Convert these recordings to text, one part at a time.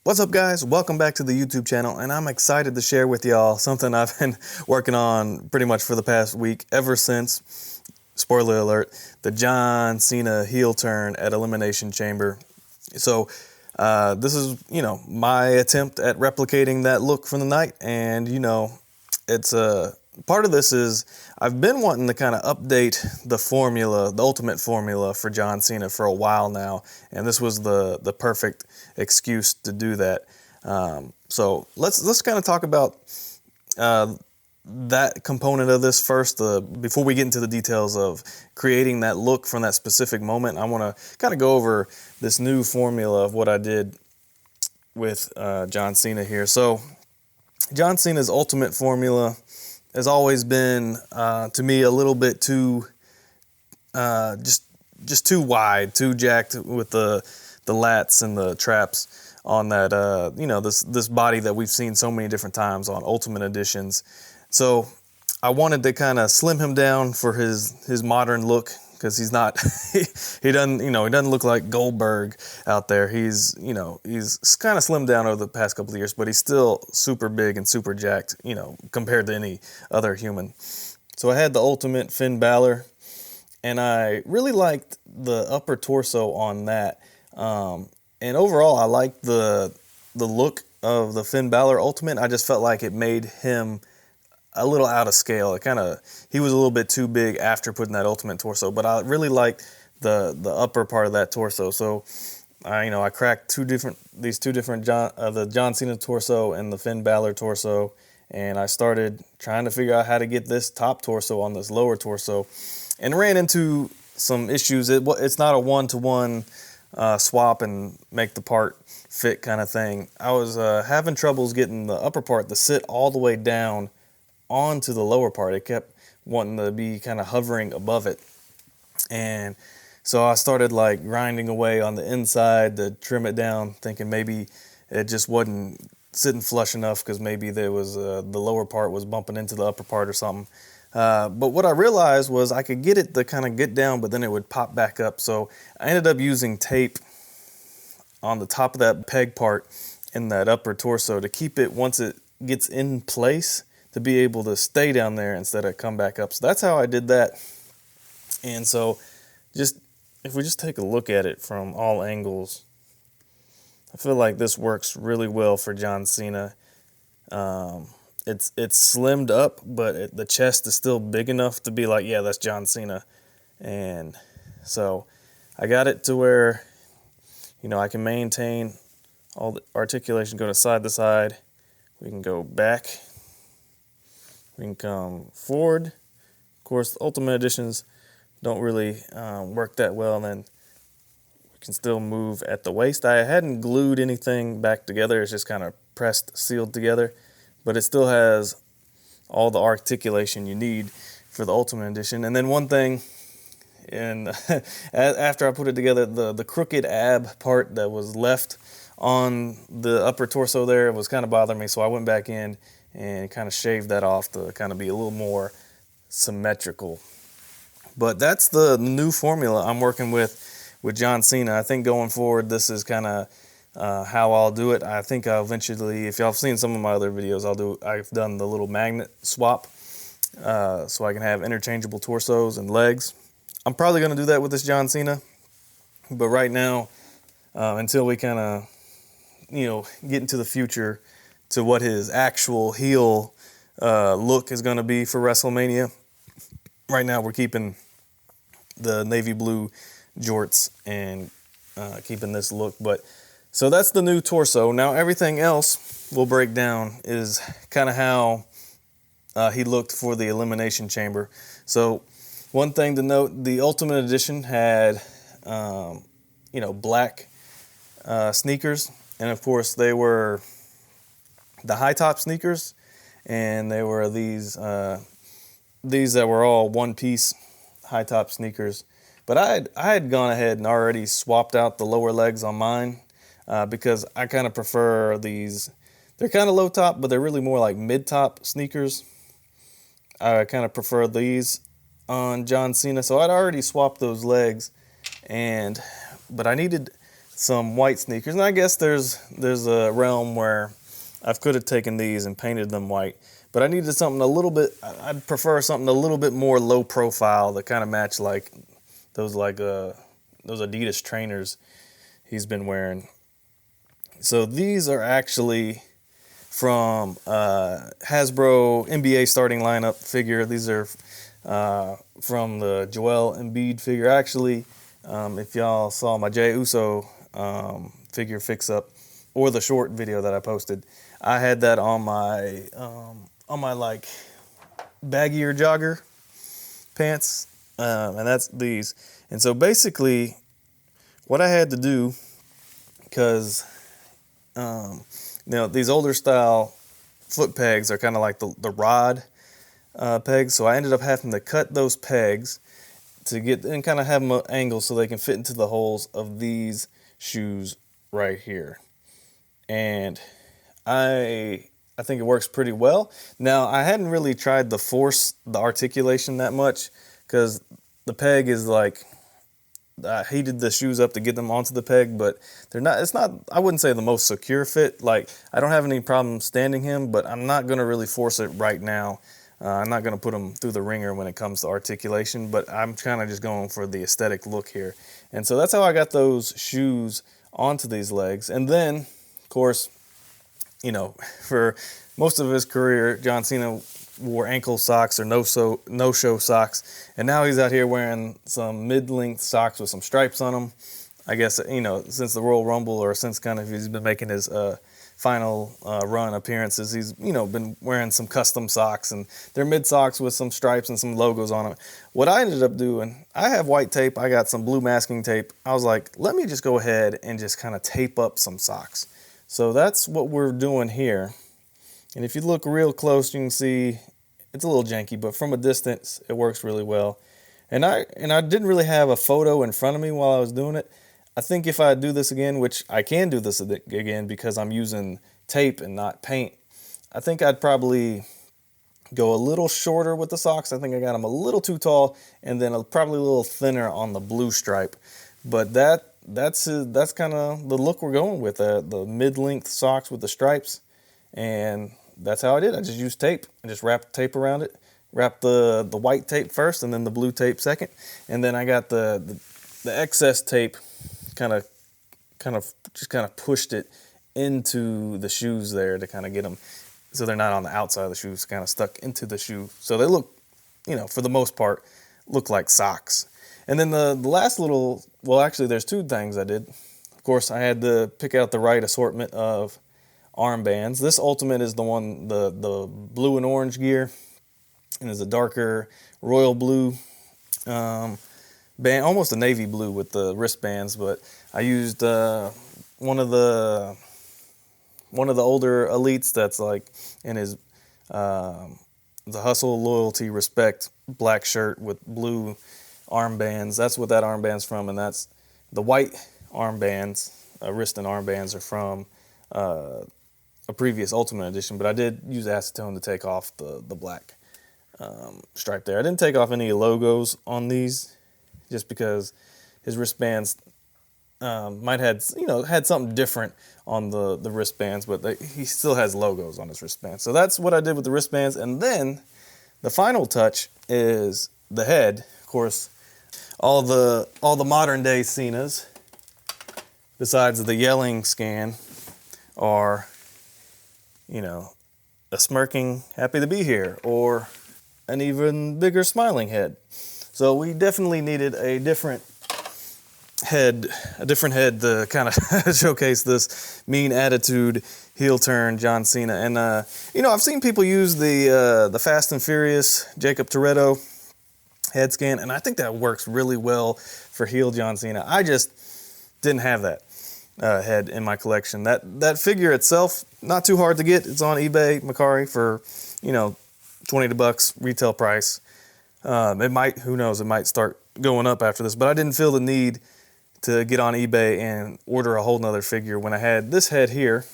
What's up, guys? Welcome back to the YouTube channel, and I'm excited to share with y'all something I've been working on pretty much for the past week, ever since, spoiler alert, the John Cena heel turn at Elimination Chamber. So this is, my attempt at replicating that look from the night, and, it's part of this is I've been wanting to kind of update the formula, the ultimate formula for John Cena for a while now, and this was the perfect excuse to do that. So let's kind of talk about that component of this first, before we get into the details of creating that look from that specific moment. I want to kind of go over this new formula of what I did with John Cena here. So John Cena's ultimate formula has always been, to me, a little bit too, just too wide, too jacked with the lats and the traps on that, this body that we've seen so many different times on Ultimate Editions. So I wanted to kind of slim him down for his modern look, because he's not, he doesn't look like Goldberg out there. He's kind of slimmed down over the past couple of years, but he's still super big and super jacked, compared to any other human. So I had the Ultimate Finn Balor, and I really liked the upper torso on that. And overall, I liked the look of the Finn Balor Ultimate. I just felt like it made him a little out of scale. He was a little bit too big after putting that Ultimate torso, but I really liked the upper part of that torso. So I cracked these two different the John Cena torso and the Finn Balor torso, and I started trying to figure out how to get this top torso on this lower torso, and ran into some issues. It's not a one-to-one swap and make the part fit kind of thing. I was having troubles getting the upper part to sit all the way down onto the lower part. It kept wanting to be kind of hovering above it, and so I started like grinding away on the inside to trim it down, thinking maybe it just wasn't sitting flush enough, because maybe there was the lower part was bumping into the upper part or something. But what I realized was I could get it to kind of get down, but then it would pop back up. So I ended up using tape on the top of that peg part in that upper torso to keep it, once it gets in place, to be able to stay down there instead of come back up. So that's how I did that. And so if we just take a look at it from all angles, I feel like this works really well for John Cena. It's slimmed up, but the chest is still big enough to be like, yeah, that's John Cena. And so I got it to where, I can maintain all the articulation, go to side. We can go back. We can come forward. Of course, Ultimate Editions don't really work that well. And then we can still move at the waist. I hadn't glued anything back together. It's just kind of pressed, sealed together. But it still has all the articulation you need for the Ultimate Edition. And then one thing, and after I put it together, the crooked ab part that was left on the upper torso there was kind of bothering me. So I went back in and kind of shaved that off to kind of be a little more symmetrical. But that's the new formula I'm working with John Cena. I think going forward, this is kind of how I'll do it. I think I'll eventually, if y'all have seen some of my other videos, I've done the little magnet swap, so I can have interchangeable torsos and legs. I'm probably going to do that with this John Cena, but right now, until we kind of, get into the future to what his actual heel look is going to be for WrestleMania, right now we're keeping the navy blue jorts and keeping this look. But so that's the new torso. Now everything else we'll break down is kind of how he looked for the Elimination Chamber. So one thing to note, the Ultimate Edition had, black sneakers. And of course they were the high top sneakers, and they were these that were all one piece high top sneakers. But I had gone ahead and already swapped out the lower legs on mine, because I kind of prefer these. They're kind of low top, but they're really more like mid top sneakers. I kind of prefer these on John Cena, so I'd already swapped those legs, but I needed some white sneakers. And I guess there's a realm where I could have taken these and painted them white, but I needed something a little bit, I'd prefer something a little bit more low profile that kind of match like those Adidas trainers he's been wearing. So these are actually from Hasbro NBA starting lineup figure. These are from the Joel Embiid figure. Actually, if y'all saw my Jey Uso figure fix up or the short video that I posted, I had that on my like baggier jogger pants, and that's these. And so basically, what I had to do, because these older style foot pegs are kind of like the rod pegs, so I ended up having to cut those pegs to get and kind of have them angled so they can fit into the holes of these shoes right here. And I think it works pretty well. Now, I hadn't really tried to force the articulation that much because the peg is like, I heated the shoes up to get them onto the peg, but it's not, I wouldn't say the most secure fit. Like, I don't have any problem standing him, but I'm not going to really force it right now. I'm not going to put them through the ringer when it comes to articulation, but I'm kind of just going for the aesthetic look here. And so that's how I got those shoes onto these legs. And then, of course, for most of his career, John Cena wore ankle socks or no-show socks, and now he's out here wearing some mid-length socks with some stripes on them. I guess, since the Royal Rumble, or since kind of he's been making his final run appearances, he's, been wearing some custom socks, and they're mid socks with some stripes and some logos on them. What I ended up doing, I have white tape, I got some blue masking tape. I was like, let me just go ahead and just kind of tape up some socks. So that's what we're doing here. And if you look real close, you can see it's a little janky, but from a distance, it works really well. And I didn't really have a photo in front of me while I was doing it. I think if I do this again, which I can do this again because I'm using tape and not paint, I think I'd probably go a little shorter with the socks. I think I got them a little too tall, and then probably a little thinner on the blue stripe. But that's kind of the look we're going with, the mid-length socks with the stripes. And that's how I did. I just used tape. I just wrapped tape around it. Wrapped the white tape first, and then the blue tape second. And then I got the excess tape, kind of pushed it into the shoes there to kind of get them so they're not on the outside of the shoes, kind of stuck into the shoe. So they look, for the most part, look like socks. And then the last actually there's two things I did. Of course, I had to pick out the right assortment of armbands. This Ultimate is the one, the blue and orange gear, and is a darker royal blue band, almost a navy blue with the wristbands. But I used one of the older elites that's like in his the hustle, loyalty, respect black shirt with blue armbands. That's what that armband's from, and that's the white armbands, wrist and armbands are from a previous Ultimate Edition, but I did use acetone to take off the black stripe there. I didn't take off any logos on these just because his wristbands might had something different on the wristbands, but he still has logos on his wristbands. So that's what I did with the wristbands. And then the final touch is the head. Of course, all the modern day Cenas, besides the yelling scan, are a smirking happy to be here, or an even bigger smiling head. So we definitely needed a different head to kind of showcase this mean attitude, heel turn John Cena. And I've seen people use the Fast and Furious Jacob Toretto head scan, and I think that works really well for heel John Cena. I just didn't have that head in my collection. That figure itself, not too hard to get. It's on eBay, Mercari for $20 retail price. It might, who knows, it might start going up after this, but I didn't feel the need to get on eBay and order a whole nother figure when I had this head here,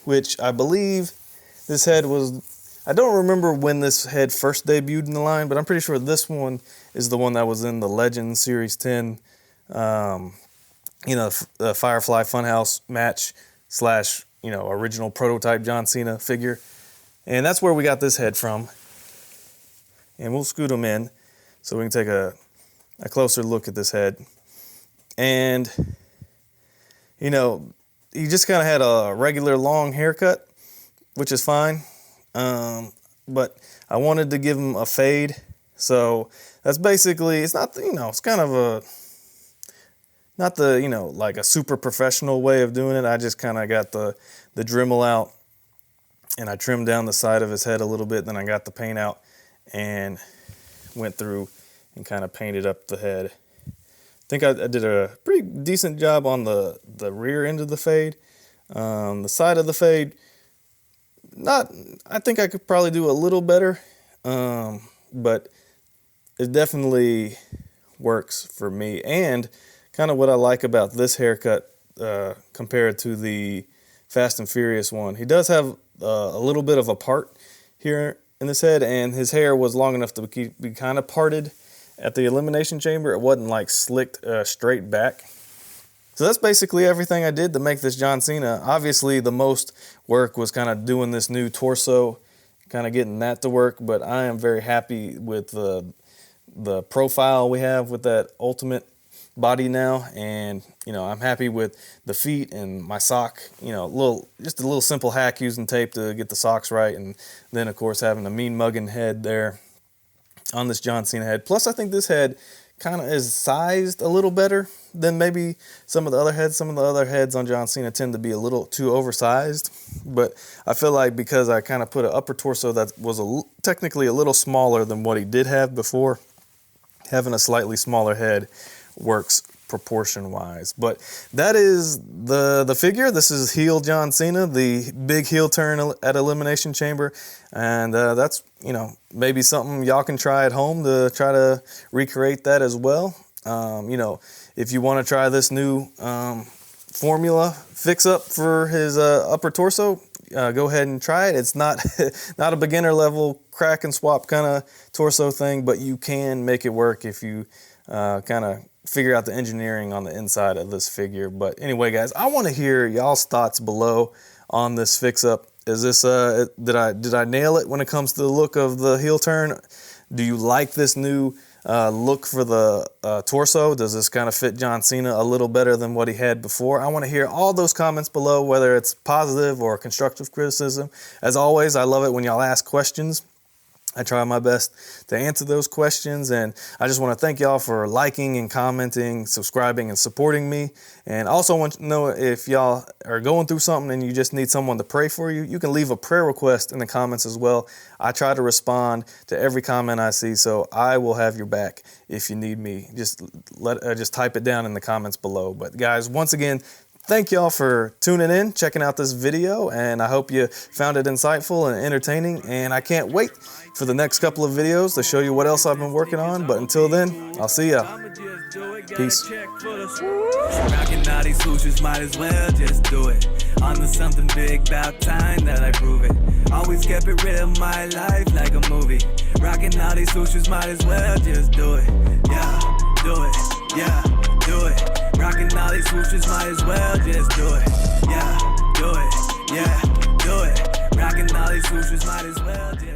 which I believe this head was, I don't remember when this head first debuted in the line, but I'm pretty sure this one is the one that was in the Legends Series 10 the Firefly Funhouse match slash, original prototype John Cena figure. And that's where we got this head from. And we'll scoot him in so we can take a closer look at this head. And, he just kind of had a regular long haircut, which is fine. But I wanted to give him a fade. So that's basically, it's not, it's kind of not the, like a super professional way of doing it. I just kind of got the Dremel out and I trimmed down the side of his head a little bit. Then I got the paint out and went through and kind of painted up the head. I think I did a pretty decent job on the rear end of the fade. The side of the fade, I think I could probably do a little better, but it definitely works for me. And kind of what I like about this haircut compared to the Fast and Furious one, he does have a little bit of a part here in his head, and his hair was long enough to be kind of parted at the elimination chamber. It wasn't like slicked straight back. So that's basically everything I did to make this John Cena. Obviously, the most work was kind of doing this new torso, kind of getting that to work, but I am very happy with the profile we have with that Ultimate body now. And, I'm happy with the feet and my sock, just a little simple hack using tape to get the socks right. And then, of course, having a mean mugging head there on this John Cena head. Plus, I think this head kind of is sized a little better than maybe some of the other heads. Some of the other heads on John Cena tend to be a little too oversized, but I feel like because I kind of put an upper torso that was technically a little smaller than what he did have before, having a slightly smaller head works proportion-wise. But that is the figure. This is heel John Cena, the big heel turn at Elimination Chamber, and that's maybe something y'all can try at home to try to recreate that as well. If you want to try this new formula fix-up for his upper torso, go ahead and try it. It's not not a beginner level crack and swap kind of torso thing, but you can make it work if you kind of figure out the engineering on the inside of this figure. But anyway, guys, I want to hear y'all's thoughts below on this fix-up. Is this did I nail it when it comes to the look of the heel turn? Do you like this new look for the torso? Does this kind of fit John Cena a little better than what he had before? I want to hear all those comments below, whether it's positive or constructive criticism. As always, I love it when y'all ask questions. I try my best to answer those questions, and I just want to thank y'all for liking and commenting, subscribing, and supporting me. And also want to know if y'all are going through something and you just need someone to pray for you, you can leave a prayer request in the comments as well. I try to respond to every comment I see, so I will have your back if you need me. Just type it down in the comments below. But guys, once again, thank y'all for tuning in, checking out this video, and I hope you found it insightful and entertaining. And I can't wait for the next couple of videos to show you what else I've been working on. But until then, I'll see ya. Peace. Rocking all these hoosiers, might as well just do it. On to something big, about time that I prove it. Always kept it real, my life like a movie. Rocking all these hoosiers, might as well just do it. Yeah, do it. Yeah, do it. Rocking all these swooshes, might as well just do it. Yeah, do it. Yeah, do it. Rocking all these swooshes, might as well just